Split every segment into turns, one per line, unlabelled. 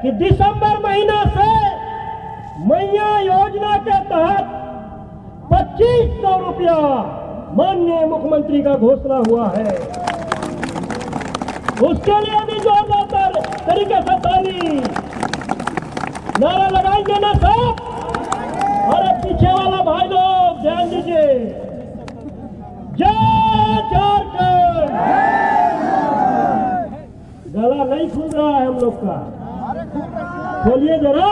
कि दिसंबर महीना से मैया योजना के तहत 2500 रुपया माननीय मुख्यमंत्री का घोषणा हुआ है। उसके लिए भी जोरदार तरीके से ताली नारा लगाएंगे ना साहब। अरे पीछे वाला भाई लोग ध्यान दीजिए। जय झारखंड। गला नहीं खुल रहा है हम लोग का, खोलिए जरा,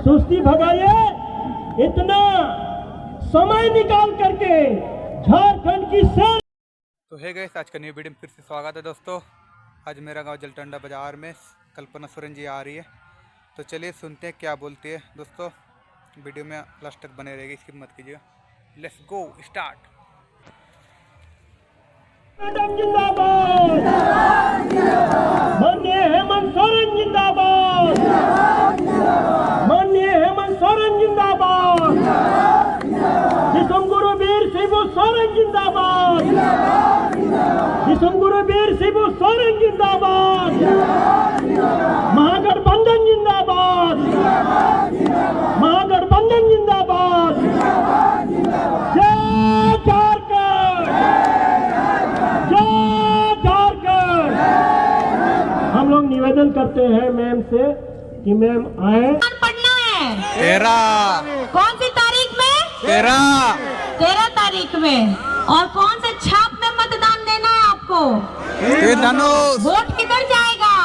सुस्ती भगाइए। इतना समय निकाल करके झारखंड की सेना।
तो है गाइस, आज का न्यू वीडियो में फिर से स्वागत है दोस्तों। आज मेरा गांव जलटंडा बाजार में कल्पना सोरेन जी आ रही है, तो चलिए सुनते हैं क्या बोलती है दोस्तों। वीडियो में लास्ट तक बने रहेगी, स्किप मत कीजिएगा। Let's go start.
जिंदाबाद, माननीय हेमंत सोरेन जिंदाबाद, माननीय हेमंत सोरेन जिंदाबाद, विश्व गुरु वीर शिबू सोरेन जिंदाबाद, विश्व गुरु वीर शिबू सोरेन जिंदाबाद, महागठबंधन जिंदाबाद, महागठबंधन जिंदाबाद। जय झारखंड, जय झारखंड। हम लोग निवेदन करते हैं मैम से कि मैम आए।
पढ़ना है
13
कौन सी तारीख में? 13 तारीख में। और कौन से छाप में मतदान देना है आपको?
तीर धनुष।
वोट किधर जाएगा?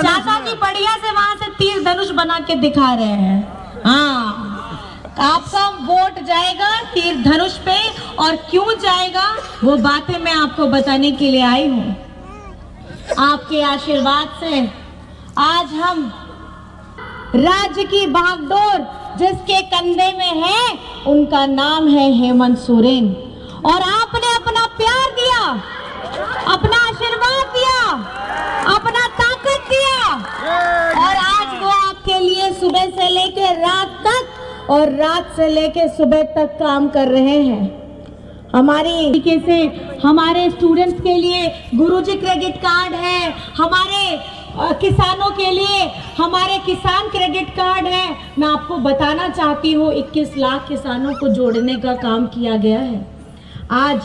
चाचा जी बढ़िया से वहाँ से तीर धनुष बना के दिखा रहे हैं। हाँ, आपका वोट जाएगा तीर धनुष पे, और क्यों जाएगा वो बातें मैं आपको बताने के लिए आई हूँ। आपके आशीर्वाद से आज हम राज्य की भागदौड़ जिसके कंधे में है, उनका नाम है हेमंत सोरेन। और आपने अपना प्यार दिया, अपना आशीर्वाद दिया, अपना ताकत दिया, और आज वो आपके लिए सुबह से लेकर रात तक और रात से लेकर सुबह तक काम कर रहे हैं। हमारी तरीके से हमारे स्टूडेंट्स के लिए गुरुजी क्रेडिट कार्ड है, हमारे किसानों के लिए हमारे किसान क्रेडिट कार्ड है। मैं आपको बताना चाहती हूँ 21 लाख किसानों को जोड़ने का काम किया गया है। आज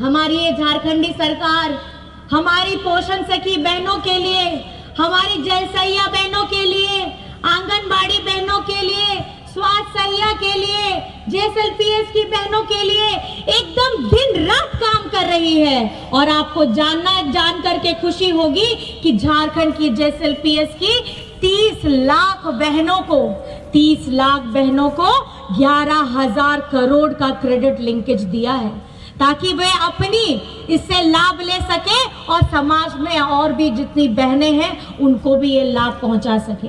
हमारी ये झारखंडी सरकार हमारी पोषण सखी बहनों के लिए, हमारी जल सैया बहनों के लिए, आंगनबाड़ी बहनों के लिए, स्वास्थ्य सैया के लिए, JSLPS की बहनों के लिए एकदम दिन रात काम कर रही है। और आपको जान करके खुशी होगी कि झारखंड की JSLPS की 30 लाख बहनों को 11,000 करोड़ का क्रेडिट लिंकेज दिया है, ताकि वे अपनी इससे लाभ ले सके और समाज में और भी जितनी बहनें हैं उनको भी ये लाभ पहुंचा सके।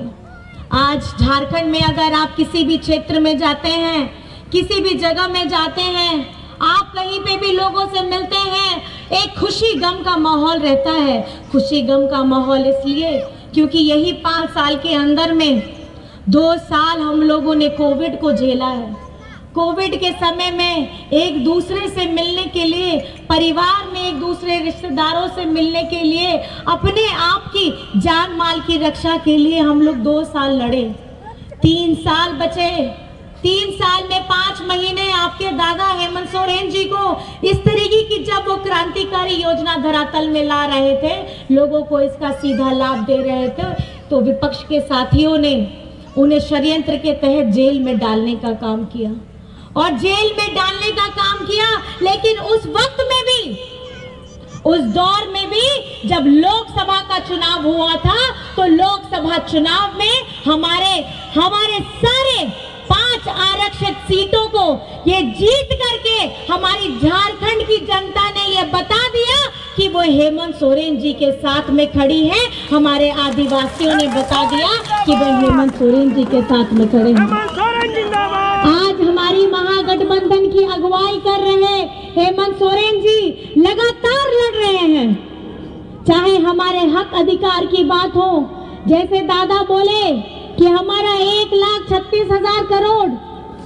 आज झारखंड में अगर आप किसी भी क्षेत्र में जाते हैं, किसी भी जगह में जाते हैं, आप कहीं पे भी लोगों से मिलते हैं, एक खुशी गम का माहौल रहता है। खुशी गम का माहौल इसलिए क्योंकि यही 5 साल के अंदर में 2 साल हम लोगों ने कोविड को झेला है। कोविड के समय में एक दूसरे से मिलने के लिए, परिवार में एक दूसरे रिश्तेदारों से मिलने के लिए, अपने आप की जान माल की रक्षा के लिए हम लोग 2 साल लड़े। 3 साल बचे। 3 साल में 5 महीने आपके दादा हेमंत सोरेन जी को इस तरीके की जब वो क्रांतिकारी योजना धरातल में ला रहे थे, लोगों को इसका सीधा लाभ दे रहे थे, तो विपक्ष के साथियों ने उन्हें षड्यंत्र के तहत जेल में डालने का काम किया और जेल में डालने का काम किया। लेकिन उस वक्त में भी, उस दौर में भी जब लोकसभा का चुनाव हुआ था, तो लोकसभा चुनाव में हमारे सारे 5 आरक्षित सीटों को ये जीत करके हमारी झारखंड की जनता ने ये बता दिया कि वो हेमंत सोरेन जी के साथ में खड़ी है। हमारे आदिवासियों ने बता दिया कि वो हेमंत सोरेन जी के साथ में खड़े हैं। आज हमारी महागठबंधन की अगुवाई कर रहे हेमंत सोरेन जी लगातार लड़ रहे हैं, चाहे हमारे हक अधिकार की बात हो। जैसे दादा बोले कि हमारा 1,36,000 करोड़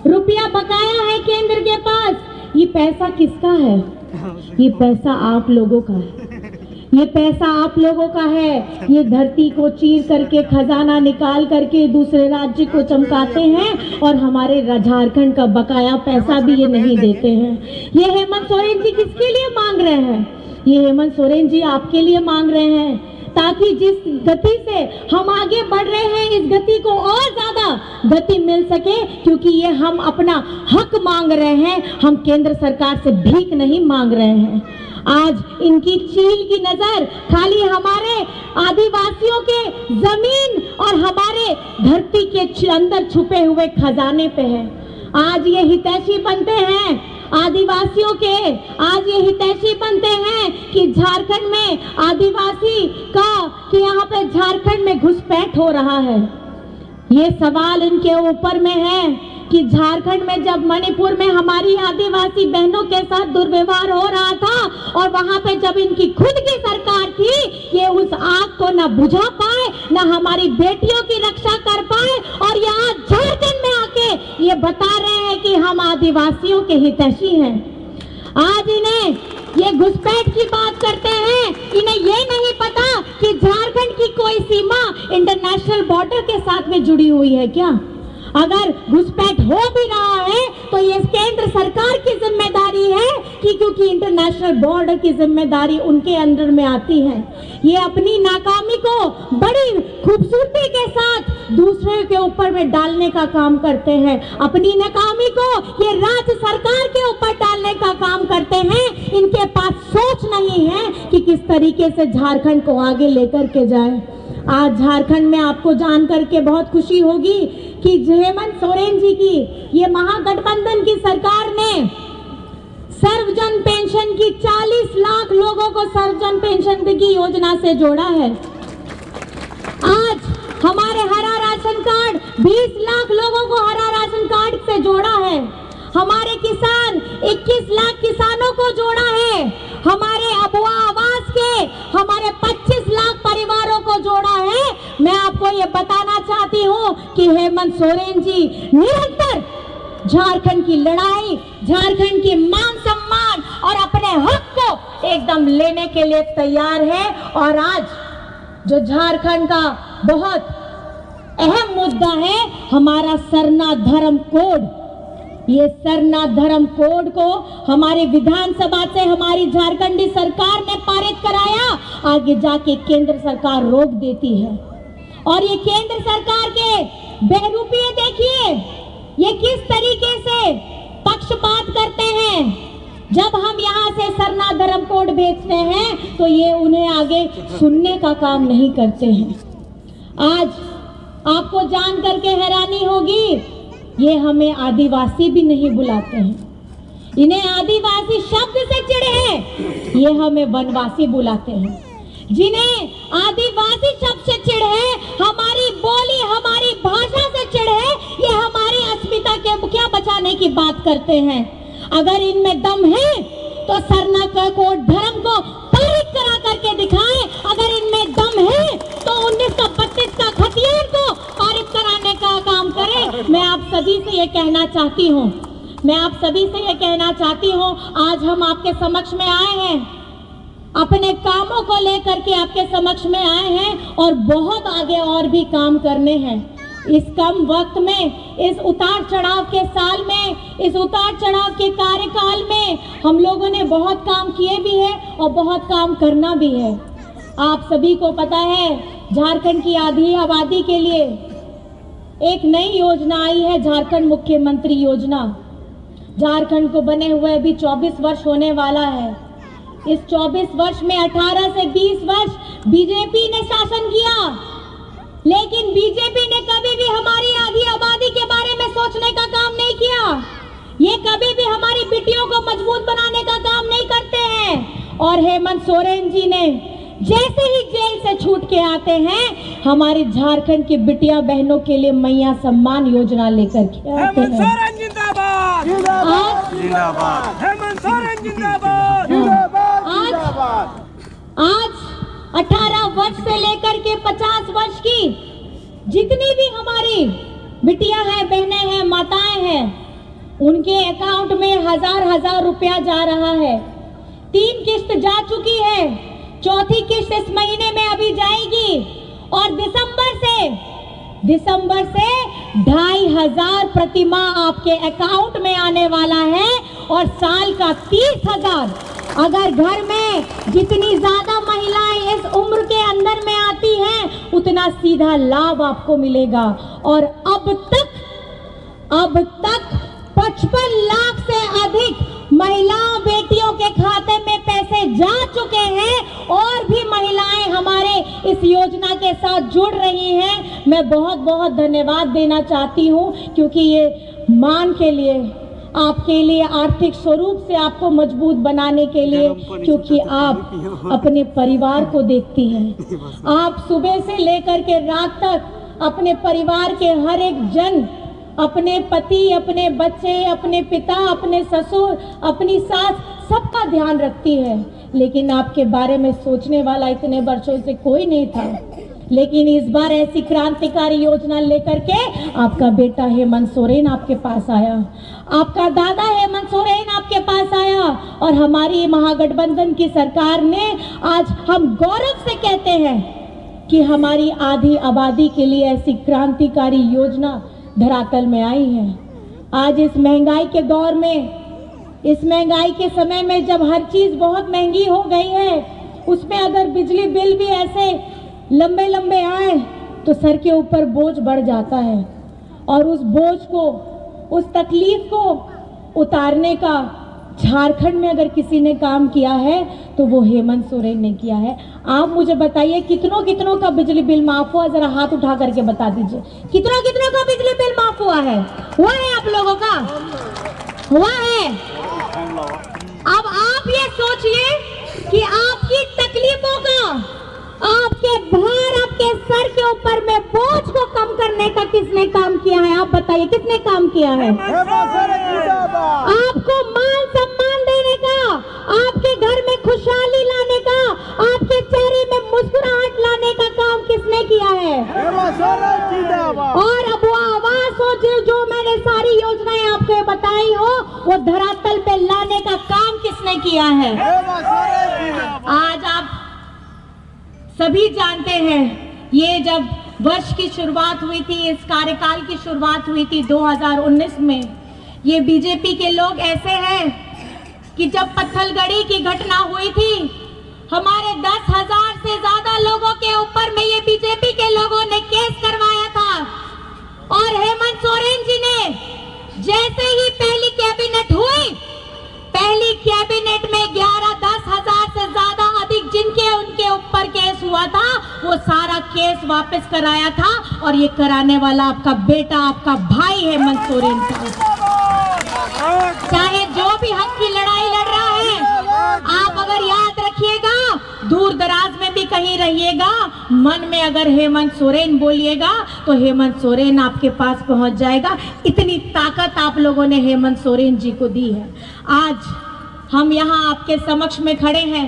रुपया बकाया है केंद्र के पास, ये पैसा किसका है? ये पैसा आप लोगों का है। ये पैसा आप लोगों का है। ये धरती को चीर करके खजाना निकाल करके दूसरे राज्य को चमकाते हैं और हमारे झारखंड का बकाया पैसा भी ये नहीं देते हैं। ये हेमंत सोरेन जी किसके लिए मांग रहे हैं? ये हेमंत सोरेन जी आपके लिए मांग रहे हैं, ताकि जिस गति से हम आगे बढ़ रहे हैं इस गति को और ज्यादा गति मिल सके, क्योंकि ये हम अपना हक मांग रहे हैं, हम केंद्र सरकार से भीख नहीं मांग रहे हैं। आज इनकी चील की नजर खाली हमारे आदिवासियों के जमीन और हमारे धरती के अंदर छुपे हुए खजाने पे है। आज ये हितैषी बनते हैं आदिवासियों के, आज ये हितैषी बनते हैं कि झारखंड में आदिवासी का, कि यहाँ पे झारखंड में घुसपैठ हो रहा है। ये सवाल इनके ऊपर में है कि झारखंड में जब मणिपुर में हमारी आदिवासी बहनों के साथ दुर्व्यवहार हो रहा था और वहां पे जब इनकी खुद की सरकार थी, ये उस आग को न बुझा पाए, न हमारी बेटियों की रक्षा कर पाए, और यहाँ झारखंड में आके ये बता रहे हैं कि हम आदिवासियों के हितैषी हैं। आज इन्हें ये घुसपैठ की बात करते हैं, इन्हें ये नहीं पता कि झारखंड की कोई सीमा इंटरनेशनल बॉर्डर के साथ में जुड़ी हुई है क्या? अगर घुसपैठ हो भी रहा है तो ये केंद्र सरकार की जिम्मेदारी है, कि क्योंकि इंटरनेशनल बॉर्डर की जिम्मेदारी उनके अंडर में आती है। ये अपनी नाकामी को बड़ी खूबसूरती के साथ दूसरे के ऊपर में डालने का काम करते हैं, अपनी नाकामी को ये राज्य सरकार के ऊपर डालने का काम करते हैं। इनके पास सोच नहीं है कि किस तरीके से झारखंड को आगे लेकर के जाए। आज झारखंड में आपको जान करके बहुत खुशी होगी कि हेमंत सोरेन जी की ये महागठबंधन की सरकार ने सर्वजन पेंशन की 40 लाख लोगों को सर्वजन पेंशन की योजना से जोड़ा है। आज हमारे हरा राशन कार्ड 20 लाख लोगों को हरा राशन कार्ड से जोड़ा है। हमारे किसान 21 लाख किसानों को जोड़ा है। हमारे अबुआ आवास के हमारे 25 लाख परिवारों को जोड़ा है। मैं आपको ये बताना चाहती हूँ कि हेमंत सोरेन जी निरंतर झारखंड की लड़ाई, झारखंड की मान सम्मान और अपने हक को एकदम लेने के लिए तैयार है। और आज जो झारखंड का बहुत अहम मुद्दा है, हमारा सरना धर्म कोड, ये सरना धर्म कोड को हमारी विधानसभा से हमारी झारखंडी सरकार ने पारित कराया, आगे जाके केंद्र सरकार रोक देती है। और ये केंद्र सरकार के बेरूपी देखिए, ये किस तरीके से पक्षपात करते हैं। जब हम यहाँ से सरना धर्म कोड भेजते हैं तो ये उन्हें आगे सुनने का काम नहीं करते हैं। आज आपको जान करके हैरानी होगी, ये हमें आदिवासी भी नहीं बुलाते हैं। इन्हें आदिवासी शब्द से चिढ़ है, ये हमें वनवासी बुलाते हैं। जिन्हें आदिवासी शब्द से चिढ़ है, हमारी बोली हमारी भाषा से चिढ़ है, ये हमारी अस्मिता के क्या बचाने की बात करते हैं। अगर इनमें दम है तो सरना का कोड धर्म को पारित करा करके दिखाएं। अगर इनमें दम है तो 1932 का खतियान को पारित कराने का काम करें। मैं आप सभी से ये कहना चाहती हूँ, आज हम आपके समक्ष में आए हैं, अपने कामों को लेकर के आपके समक्ष में आए हैं और बहुत आगे और भी काम करने हैं। इस कम वक्त में, इस उतार चढ़ाव के साल में, इस उतार चढ़ाव के कार्यकाल में हम लोगों ने बहुत काम किए भी है और बहुत काम करना भी है। आप सभी को पता है, झारखंड की आधी आबादी के लिए एक नई योजना आई है, झारखंड मुख्यमंत्री योजना। झारखंड को बने हुए अभी 24 वर्ष होने वाला है। इस 24 वर्ष में 18 से 20 वर्ष बीजेपी ने शासन किया, लेकिन बीजेपी ने कभी भी हमारी आधी आबादी के बारे में सोचने का काम नहीं किया। ये कभी भी हमारी बेटियों को मजबूत बनाने का काम नहीं करते हैं। और हेमंत सोरेन जी ने जैसे ही जेल से छूट के आते हैं, हमारी झारखंड की बिटिया बहनों के लिए मैया सम्मान योजना लेकर के आते हैं।
सोरेन जिंदाबाद, जिंदाबाद, हेमंत सोरेन जिंदाबाद, जिंदाबाद।
आज 18 वर्ष से लेकर के 50 वर्ष की जितनी भी हमारी बिटिया हैं, बहनें हैं, माताएं हैं, उनके अकाउंट में हजार रुपया जा रहा है। 3 किस्त जा चुकी है। चौथी किस्त इस महीने में अभी जाएगी और दिसंबर से 2500 प्रतिमाह आपके अकाउंट में आने वाला है और साल का 30,000। अगर घर में जितनी ज्यादा महिलाएं इस उम्र के अंदर में आती हैं उतना सीधा लाभ आपको मिलेगा। और अब तक 55 लाख से अधिक महिलाओं बेटियों के खाते में पैसे जा चुके हैं और भी महिलाएं हमारे इस योजना के साथ जुड़ रही हैं। मैं बहुत बहुत धन्यवाद देना चाहती हूं क्योंकि ये मान के लिए, आपके लिए, आर्थिक स्वरूप से आपको मजबूत बनाने के लिए, क्योंकि आप अपने परिवार को देखती हैं। आप सुबह से लेकर के रात तक अपने परिवार के हर एक जन, अपने पति, अपने बच्चे, अपने पिता, अपने ससुर, अपनी सास, सबका ध्यान रखती है। लेकिन आपके बारे में सोचने वाला इतने वर्षों से कोई नहीं था। लेकिन इस बार ऐसी क्रांतिकारी योजना लेकर के आपका बेटा हेमंत सोरेन आपके पास आया, आपका दादा हेमंत सोरेन आपके पास आया और हमारी महागठबंधन की सरकार ने, आज हम गौरव से कहते हैं कि हमारी आधी आबादी के लिए ऐसी क्रांतिकारी योजना धरातल में आई है। आज इस महंगाई के दौर में, इस महंगाई के समय में जब हर चीज बहुत महंगी हो गई है, उसमें अगर बिजली बिल भी ऐसे लंबे लंबे आए तो सर के ऊपर बोझ बढ़ जाता है। और उस बोझ को, उस तकलीफ को उतारने का झारखंड में अगर किसी ने काम किया है तो वो हेमंत सोरेन ने किया है। आप मुझे बताइए कितनों का बिजली बिल माफ हुआ, जरा हाथ उठा करके बता दीजिए। कितनों का बिजली बिल माफ हुआ है आप लोगों का? हुआ है। अब आप ये सोचिए कि आपकी तकलीफों का, आपके भार, आपके सर के ऊपर में बोझ को कम करने का किसने काम किया है? आप बताइए किसने काम किया है? आपको मान सम्मान देने का, आपके घर में खुशहाली लाने का, आपके चेहरे में मुस्कुराहट लाने का काम किसने किया है? और अब वो आवाज हो जो मैंने सारी योजनाएं आपको बताई हो, वो धरातल पे लाने का काम किसने किया है? आज आप सभी जानते हैं, ये जब वर्ष की शुरुआत हुई थी, इस कार्यकाल की शुरुआत हुई थी 2019 में, ये बीजेपी के लोग ऐसे हैं कि जब पत्थलगड़ी की घटना हुई थी, हमारे 10,000 से ज्यादा लोगों के ऊपर में ये बीजेपी के लोगों ने केस करवाया था। और हेमंत सोरेन जी ने जैसे ही पहली कैबिनेट हुई, पहली कैबिनेट में 10,000 से ज्यादा अधिक जिनके उनके ऊपर केस हुआ था, वो सारा केस वापस कराया था। और ये कराने वाला आपका बेटा, आपका भाई हेमंत सोरेन था। चाहे जो भी हक की लड़ाई लड़ रहा है, आप अगर याद रखिएगा, दूर दराज में भी कहीं रहिएगा, मन में अगर हेमंत सोरेन बोलिएगा तो हेमंत सोरेन आपके पास पहुंच जाएगा। इतनी ताकत आप लोगों ने हेमंत सोरेन जी को दी है। आज हम यहाँ आपके समक्ष में खड़े हैं,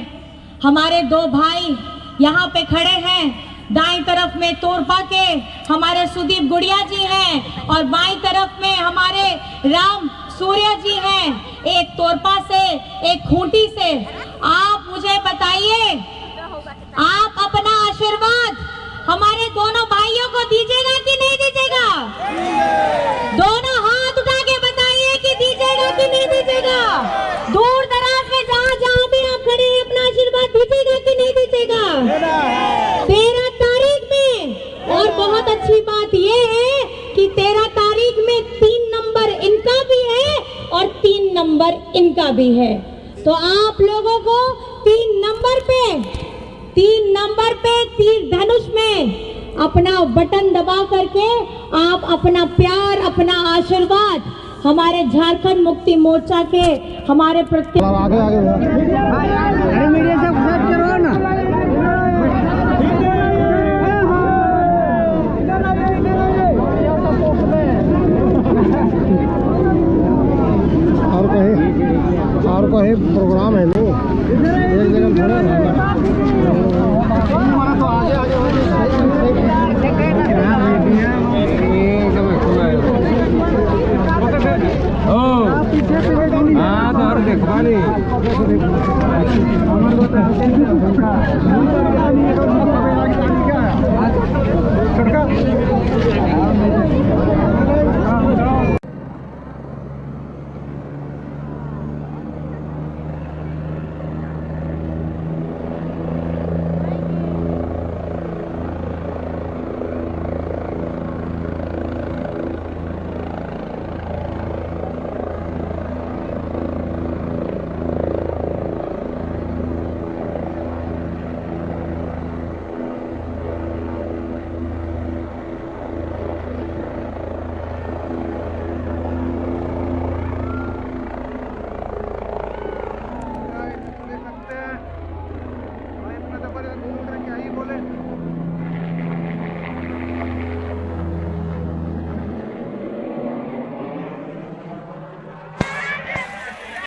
हमारे दो भाई यहाँ पे खड़े हैं। दाईं तरफ में तोरपा के हमारे सुदीप गुड़िया जी हैं और बाईं तरफ में हमारे राम सूर्य जी हैं, एक तोरपा से, एक खूंटी से। आप मुझे बताइए, आप अपना आशीर्वाद हमारे दोनों भाइयों को दीजिएगा कि नहीं दीजिएगा? दोनों हाथ उठा के बताइए कि दीजिएगा कि नहीं दीजिएगा? दूर दराज में जहाँ भी आप खड़े हैं, अपना आशीर्वाद दीजिएगा कि नहीं दीजिएगा? 13 तारीख में, और बहुत अच्छी बात ये है कि 13 तारीख में 3 नंबर इनका भी है और 3 नंबर इनका भी है। तो आप लोगों को 3 नंबर पे तीर धनुष में अपना बटन दबा करके आप अपना प्यार, अपना आशीर्वाद हमारे झारखंड मुक्ति मोर्चा के हमारे प्रति
आगे अरे मेरे से करो ना। और कहीं प्रोग्राम है नहीं, एक जगह थोड़ा देखो